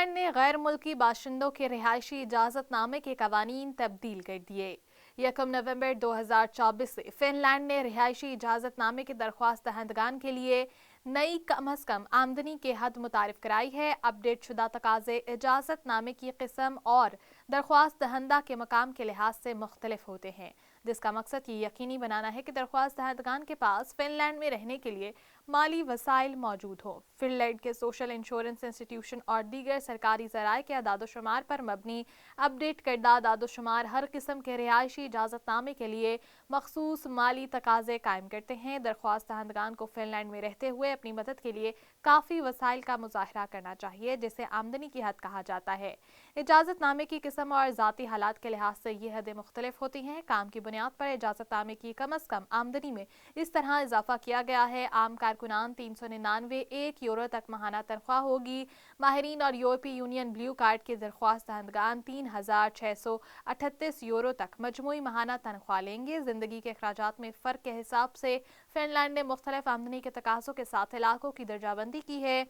Land نے غیر ملکی باشندوں کے رہائشی اجازت نامے کے قوانین تبدیل کر دیے۔ 1 نومبر 2024 سے فن لینڈ نے رہائشی اجازت نامے کے درخواست دہندگان کے لیے نئی کم از کم آمدنی کی حد متعارف کرائی ہے۔ اپ ڈیٹ شدہ تقاضے اجازت نامے کی قسم اور درخواست دہندہ کے مقام کے لحاظ سے مختلف ہوتے ہیں، جس کا مقصد یہ یقینی بنانا ہے کہ درخواست دہندگان کے پاس فن لینڈ میں رہنے کے لیے مالی وسائل موجود ہوں۔ فن لینڈ کے سوشل انشورنس انسٹی ٹیوشن اور دیگر سرکاری ذرائع کے اعداد و شمار پر مبنی اپ ڈیٹ کردہ اعداد و شمار ہر قسم کے رہائشی اجازت نامے کے لیے مخصوص مالی تقاضے قائم کرتے ہیں۔ درخواست دہندگان کو فن لینڈ میں رہتے ہوئے اپنی مدد کے لیے کافی وسائل کا مظاہرہ کرنا چاہیے، جسے آمدنی کی حد کہا جاتا ہے۔ اجازت نامے کی قسم اور ذاتی حالات کے لحاظ سے یہ حدیں مختلف ہوتی ہیں۔ کام کی بنیاد پر اجازت نامے کی کم از کم آمدنی میں اس طرح اضافہ کیا گیا ہے: عام کارکنان 399 یورو تک ماہانہ تنخواہ ہوگی۔ ماہرین اور یورپی یونین بلیو کارڈ کے درخواست دہندگان 3638 یورو تک مجموعی ماہانہ تنخواہ لیں گے۔ زندگی کے اخراجات میں فرق کے حساب سے فن لینڈ نے مختلف آمدنی کے تقاضوں کے ساتھ علاقوں کی درجہ بندی کی ہے۔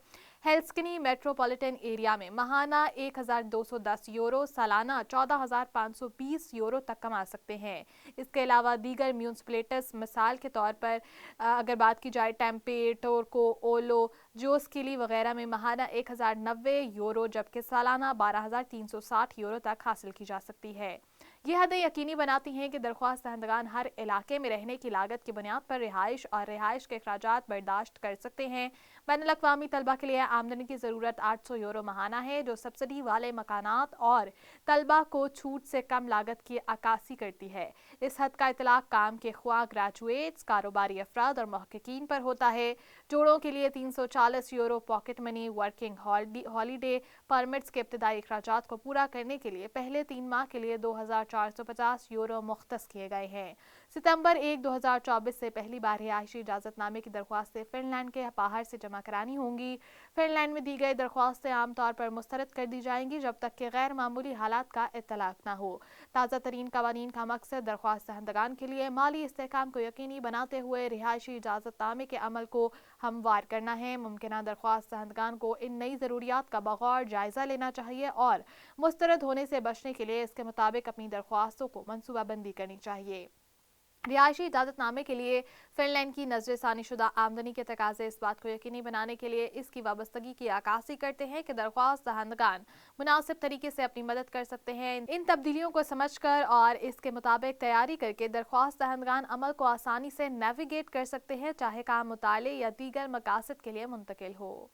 ہیلسنکی میٹروپولیٹن ایریا میں ماہانہ 1210 یورو، سالانہ 14520 یورو تک کما سکتے ہیں۔ اس کے علاوہ دیگر میونسپلٹیز مثال کے طور پر اگر بات کی جائے ٹیمپے، ٹورکو، اولو، جوسکیلی وغیرہ میں ماہانہ 1090 یورو جبکہ سالانہ 12360 یورو تک حاصل کی جا سکتی ہے۔ یہ حدیں یقینی بناتی ہیں کہ درخواست دہندگان ہر علاقے میں رہنے کی لاگت کی بنیاد پر رہائش اور رہائش کے اخراجات برداشت کر سکتے ہیں۔ بین الاقوامی طلبہ کے لیے آمدنی کی ضرورت 800 یورو ماہانہ ہے، جو سبسڈی والے مکانات اور طلبہ کو چھوٹ سے کم لاگت کی عکاسی کرتی ہے۔ اس حد کا اطلاق کام کے خواہ گریجویٹس، کاروباری افراد اور محققین پر ہوتا ہے۔ جوڑوں کے لیے 340 euro pocket money, working holiday permits کے ابتدائی اخراجات کو پورا کرنے کے لیے پہلے 3 ماہ کے لیے 2450 یورو مختص کیے گئے ہیں۔ ستمبر 1، 2024 سے پہلی بار رہائشی اجازت نامے کی درخواستیں فن لینڈ کے باہر سے جمع کرانی ہوں گی۔ فن لینڈ میں دی گئی درخواستیں عام طور پر مسترد کر دی جائیں گی جب تک کہ غیر معمولی حالات کا اطلاق نہ ہو۔ تازہ ترین قوانین کا مقصد درخواست دہندگان کے لیے مالی استحکام کو یقینی بناتے ہوئے رہائشی اجازت نامے کے عمل کو ہموار کرنا ہے۔ ممکنہ درخواست دہندگان کو ان نئی ضروریات کا بغور جائزہ لینا چاہیے اور مسترد ہونے سے بچنے کے لیے اس کے مطابق اپنی درخواستوں کو منصوبہ بندی کرنی چاہیے۔ رہائشی اجازت نامے کے لیے فن لینڈ کی نظر ثانی شدہ آمدنی کے تقاضے اس بات کو یقینی بنانے کے لیے اس کی وابستگی کی عکاسی کرتے ہیں کہ درخواست دہندگان مناسب طریقے سے اپنی مدد کر سکتے ہیں۔ ان تبدیلیوں کو سمجھ کر اور اس کے مطابق تیاری کر کے درخواست دہندگان عمل کو آسانی سے نیویگیٹ کر سکتے ہیں، چاہے کام مطالعے یا دیگر مقاصد کے لیے منتقل ہو۔